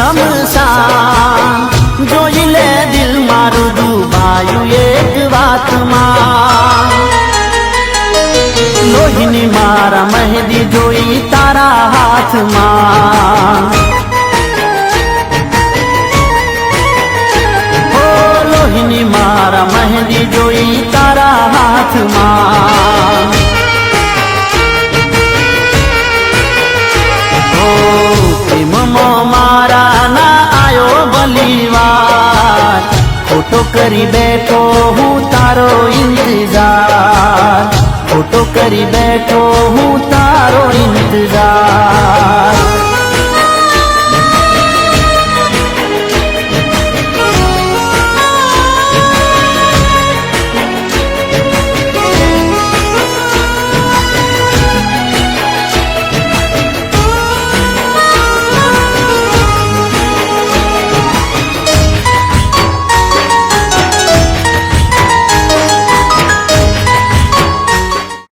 શમશાન જોઈ લે દિલ મારું ડૂબાયું એક વાતમાં લોહીની મારા મહેંદી જોઈ તારા હાથમાં લોહીની મારા મહેંદી જોઈ તારા હાથમાં પ્રેમમાં મારા ના આયો ભલીવાર ખોટો કરી બેઠો હું તારો ઇંતજાર ખોટો કરી બેઠો હું તારો ઇંતજાર